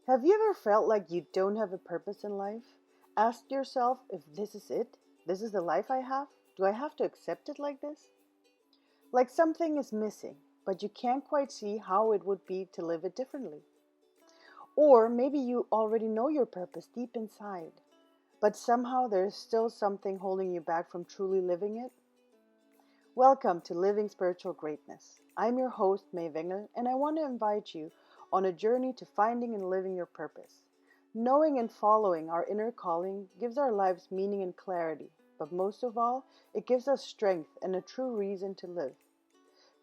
Have you ever felt like you don't have a purpose in life? Ask yourself if this is it? This is the life I have? Do I have to accept it like this? Like something is missing, but you can't quite see how it would be to live it differently. Or maybe you already know your purpose deep inside, but somehow there's still something holding you back from truly living it. Welcome to Living Spiritual Greatness. I'm your host, May Wengel, and I want to invite you on a journey to finding and living your purpose. Knowing and following our inner calling gives our lives meaning and clarity, but most of all, it gives us strength and a true reason to live.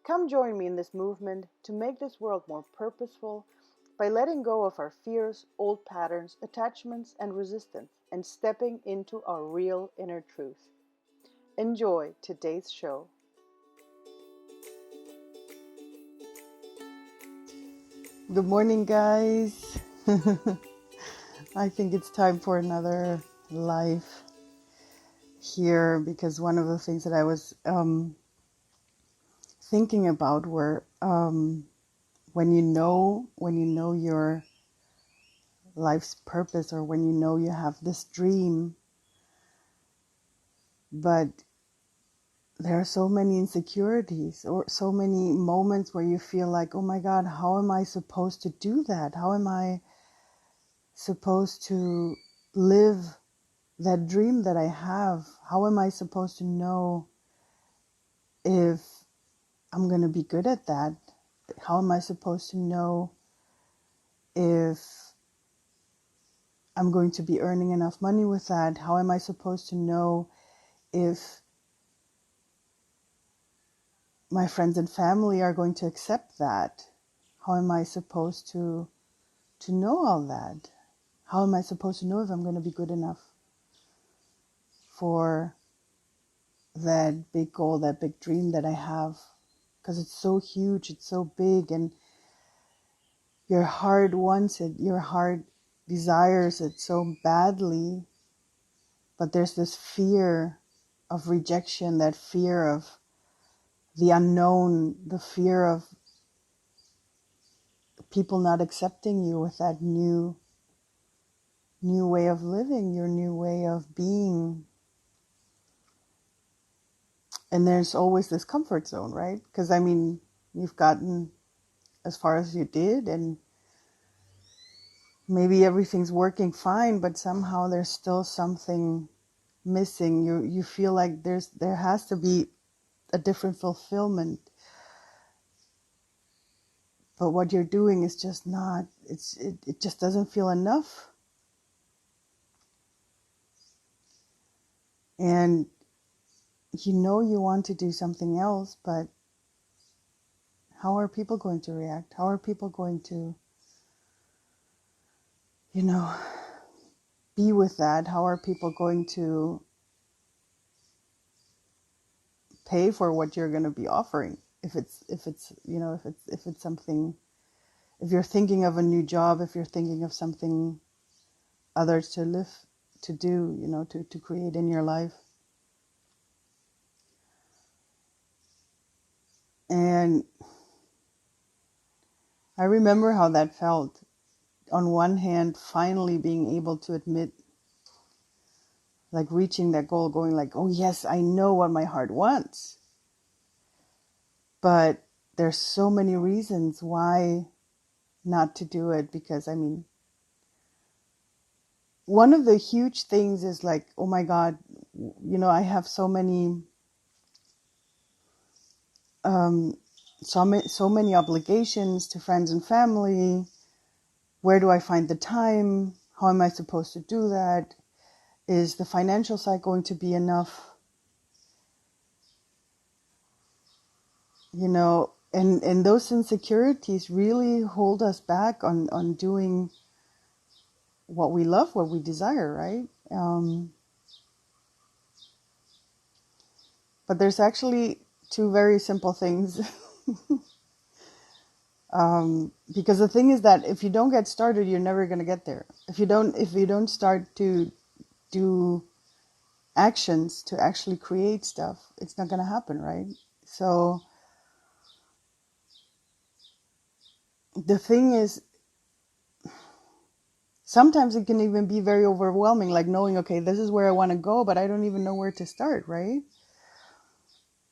Come join me in this movement to make this world more purposeful by letting go of our fears, old patterns, attachments, and resistance, and stepping into our real inner truth. Enjoy today's show. Good morning, guys. I think it's time for another live here because one of the things that I was thinking about were when you know your life's purpose, or when you know you have this dream, but there are so many insecurities or so many moments where you feel like, oh my God, how am I supposed to do that? How am I supposed to live that dream that I have? How am I supposed to know if I'm going to be good at that? How am I supposed to know if I'm going to be earning enough money with that? How am I supposed to know if my friends and family are going to accept that? How am I supposed to know all that? How am I supposed to know if I'm going to be good enough for that big goal, that big dream that I have? Because it's so huge, it's so big, and your heart wants it, your heart desires it so badly, but there's this fear of rejection, that fear of the unknown, the fear of people not accepting you with that new way of living, your new way of being. And there's always this comfort zone, right? Because you've gotten as far as you did, and maybe everything's working fine, but somehow there's still something missing. You feel like there has to be a different fulfillment, but what you're doing is just not. It just doesn't feel enough, and you want to do something else, but how are people going to react? How are people going to, be with that? How are people going to pay for what you're going to be offering? If it's something, if you're thinking of a new job, if you're thinking of something others to live, to do, to create in your life. And I remember how that felt. On one hand, finally being able to admit, like reaching that goal, going like, oh yes, I know what my heart wants. But there's so many reasons why not to do it, because one of the huge things is like, oh my God, I have so many so many obligations to friends and family. Where do I find the time? How am I supposed to do that? Is the financial side going to be enough? And those insecurities really hold us back on doing what we love, what we desire, right? But there's actually two very simple things. Because the thing is that if you don't get started, you're never going to get there. If you don't start to do actions to actually create stuff, it's not going to happen, right? So the thing is, Sometimes it can even be very overwhelming, like knowing, okay, this is where I want to go, but I don't even know where to start, right?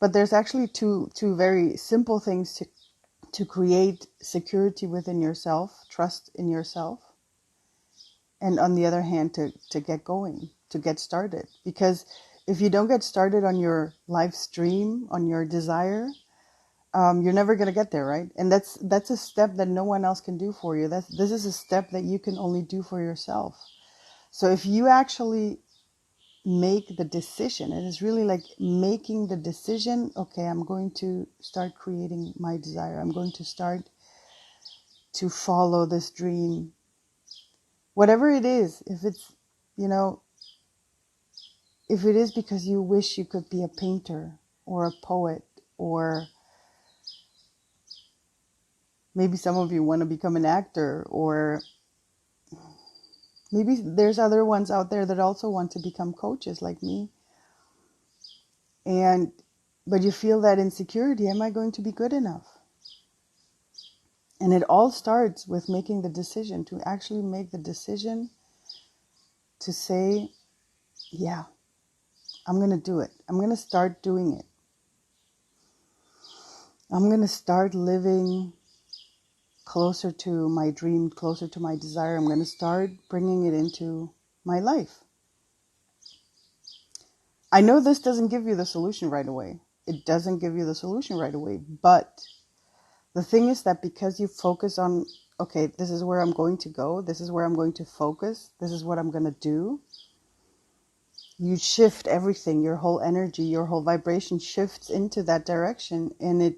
But there's actually two very simple things to create security within yourself, trust in yourself, and on the other hand, to get going, to get started. Because if you don't get started on your life stream, on your desire, you're never going to get there, right? And that's a step that no one else can do for you. This is a step that you can only do for yourself. So if you actually make the decision, it is really like making the decision, okay, I'm going to start creating my desire. I'm going to start to follow this dream. Whatever it is, if it's, if it is because you wish you could be a painter or a poet, or maybe some of you want to become an actor, or maybe there's other ones out there that also want to become coaches like me. But you feel that insecurity, am I going to be good enough? And it all starts with making the decision, to actually make the decision to say, yeah, I'm going to do it. I'm going to start doing it. I'm going to start living closer to my dream, closer to my desire. I'm going to start bringing it into my life. I know this doesn't give you the solution right away. It doesn't give you the solution right away. But the thing is that because you focus on, okay, this is where I'm going to go, this is where I'm going to focus, this is what I'm going to do, you shift everything, your whole energy, your whole vibration shifts into that direction, and it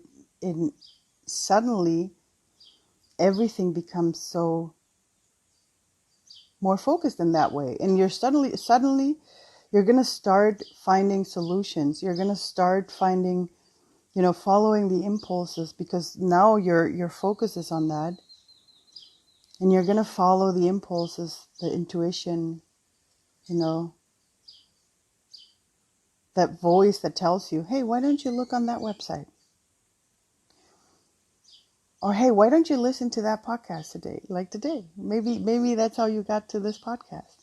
suddenly everything becomes so more focused in that way. And you're suddenly you're going to start finding solutions. You're going to start finding, following the impulses, because now your focus is on that. And you're going to follow the impulses, the intuition, that voice that tells you, hey, why don't you look on that website? Or, hey, why don't you listen to that podcast today? Like today. Maybe that's how you got to this podcast.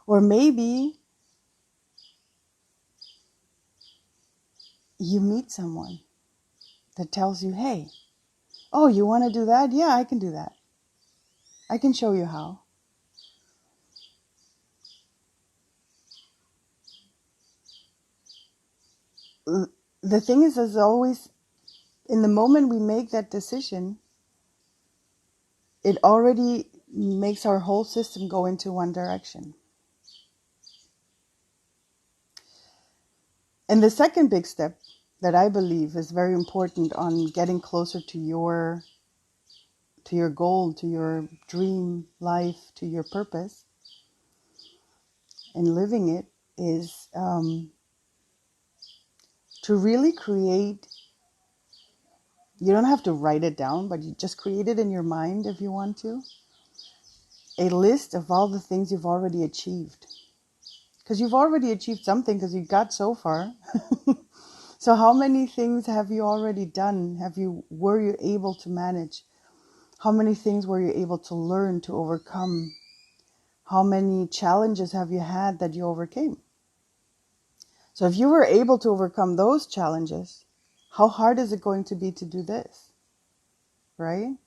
Or maybe you meet someone that tells you, hey, oh, you want to do that? Yeah, I can do that. I can show you how. The thing is, as always, in the moment we make that decision, it already makes our whole system go into one direction. And the second big step that I believe is very important on getting closer to your goal, to your dream life, to your purpose, and living it, is to really create. You don't have to write it down, but you just create it in your mind if you want to. A list of all the things you've already achieved. Because you've already achieved something, because you got so far. So how many things have you already done? Were you able to manage? How many things were you able to learn, to overcome? How many challenges have you had that you overcame? So if you were able to overcome those challenges, how hard is it going to be to do this? Right?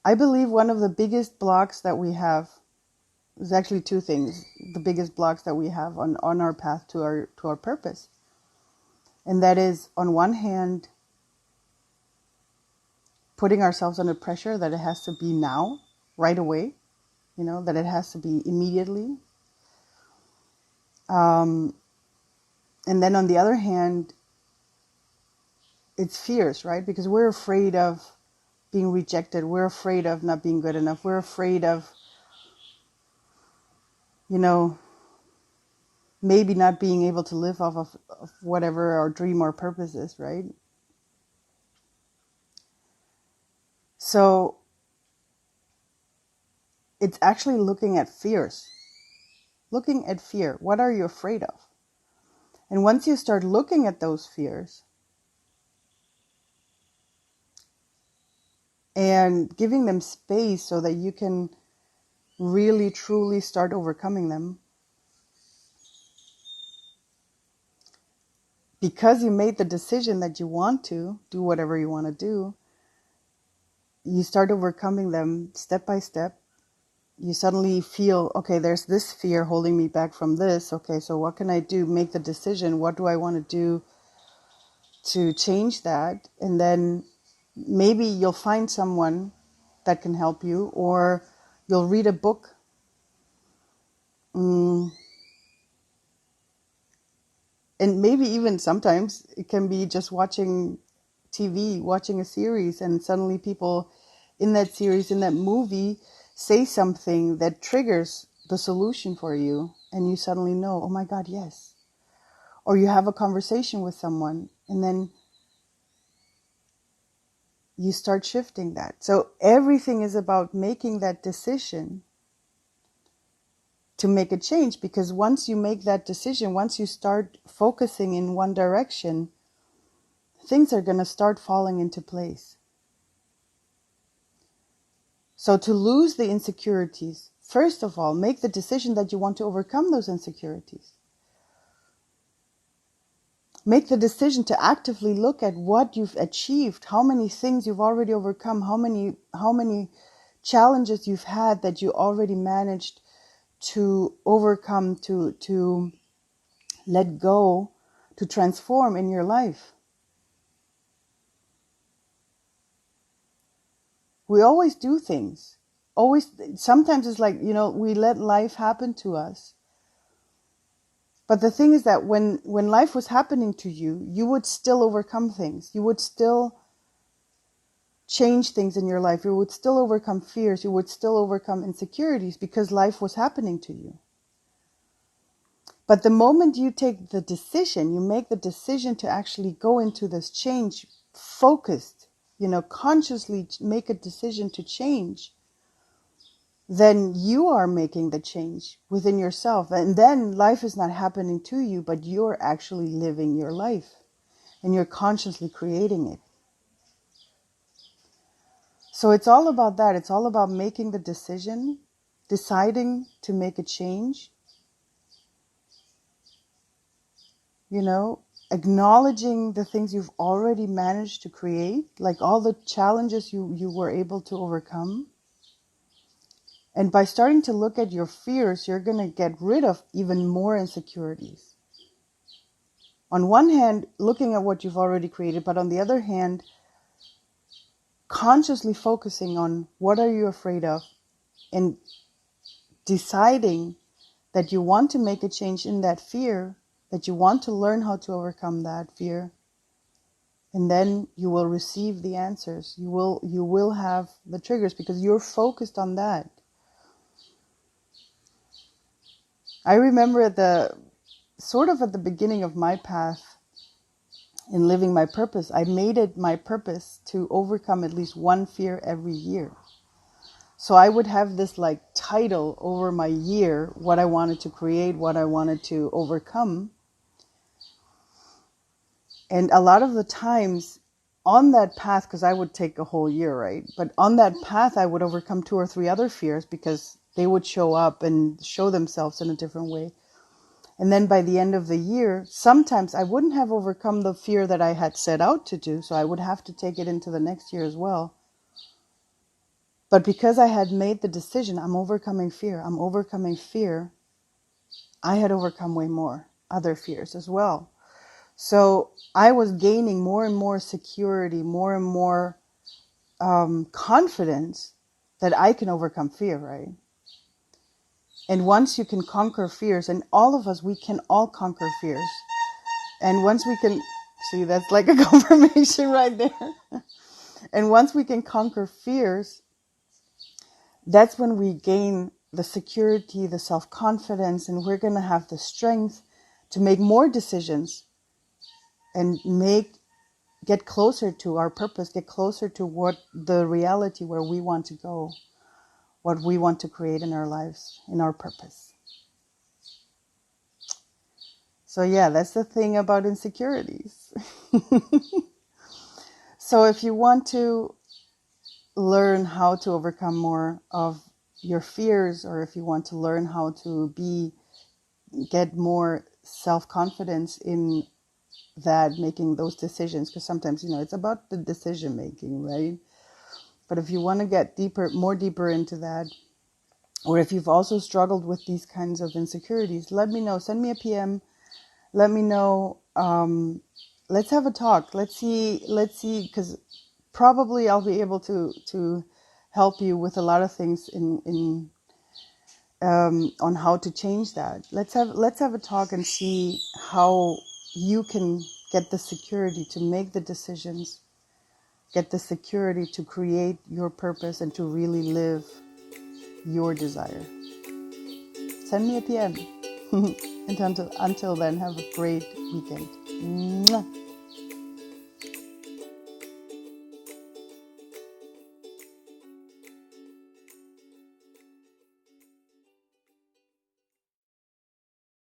I believe one of the biggest blocks that we have is actually two things. The biggest blocks that we have on our path to our purpose. And that is, on one hand, putting ourselves under pressure that it has to be now, right away, that it has to be immediately. And then on the other hand, it's fears, right? Because we're afraid of being rejected. We're afraid of not being good enough. We're afraid of, maybe not being able to live off of whatever our dream or purpose is, right? So it's actually looking at fears. Looking at fear. What are you afraid of? And once you start looking at those fears, and giving them space so that you can really truly start overcoming them. Because you made the decision that you want to do whatever you want to do, you start overcoming them step by step. You suddenly feel, okay, there's this fear holding me back from this. Okay, so what can I do? Make the decision. What do I want to do to change that? And then maybe you'll find someone that can help you, or you'll read a book. And maybe even sometimes it can be just watching TV, watching a series, and suddenly people in that series, in that movie, say something that triggers the solution for you. And you suddenly know, oh my God, yes. Or you have a conversation with someone and then you start shifting that. So everything is about making that decision to make a change, because once you make that decision, once you start focusing in one direction, things are going to start falling into place. So to lose the insecurities, first of all, make the decision that you want to overcome those insecurities. Make the decision to actively look at what you've achieved, how many things you've already overcome, how many challenges you've had that you already managed to overcome, to let go, to transform in your life. We always do things. Sometimes it's like, we let life happen to us. But the thing is that when life was happening to you, you would still overcome things. You would still change things in your life. You would still overcome fears. You would still overcome insecurities because life was happening to you. But the moment you take the decision, you make the decision to actually go into this change focused, consciously make a decision to change, then you are making the change within yourself. And then life is not happening to you, but you're actually living your life and you're consciously creating it. So it's all about that. It's all about making the decision, deciding to make a change, acknowledging the things you've already managed to create, like all the challenges you were able to overcome. And by starting to look at your fears, you're going to get rid of even more insecurities. On one hand, looking at what you've already created, but on the other hand, consciously focusing on what are you afraid of and deciding that you want to make a change in that fear, that you want to learn how to overcome that fear. And then you will receive the answers. You will have the triggers because you're focused on that. I remember at the beginning of my path in living my purpose, I made it my purpose to overcome at least one fear every year. So I would have this title over my year, what I wanted to create, what I wanted to overcome. And a lot of the times on that path, because I would take a whole year, right? But on that path, I would overcome 2 or 3 other fears because they would show up and show themselves in a different way. And then by the end of the year, sometimes I wouldn't have overcome the fear that I had set out to do. So I would have to take it into the next year as well. But because I had made the decision, I'm overcoming fear, I had overcome way more other fears as well. So I was gaining more and more security, more and more confidence that I can overcome fear, right? And once you can conquer fears, and all of us, we can all conquer fears. And once we can, see, that's like a confirmation right there. And once we can conquer fears, that's when we gain the security, the self-confidence, and we're going to have the strength to make more decisions and get closer to our purpose, get closer to what the reality where we want to go, what we want to create in our lives, in our purpose. So yeah, that's the thing about insecurities. So if you want to learn how to overcome more of your fears, or if you want to learn how to get more self-confidence in that, making those decisions, because sometimes, it's about the decision making, right? But if you want to get more deeper into that, or if you've also struggled with these kinds of insecurities, let me know. Send me a PM. Let me know. Let's have a talk. Let's see, because probably I'll be able to help you with a lot of things in on how to change that. Let's have a talk and see how you can get the security to make the decisions, get the security to create your purpose and to really live your desire. Send me a PM. And until then, have a great weekend. Mwah.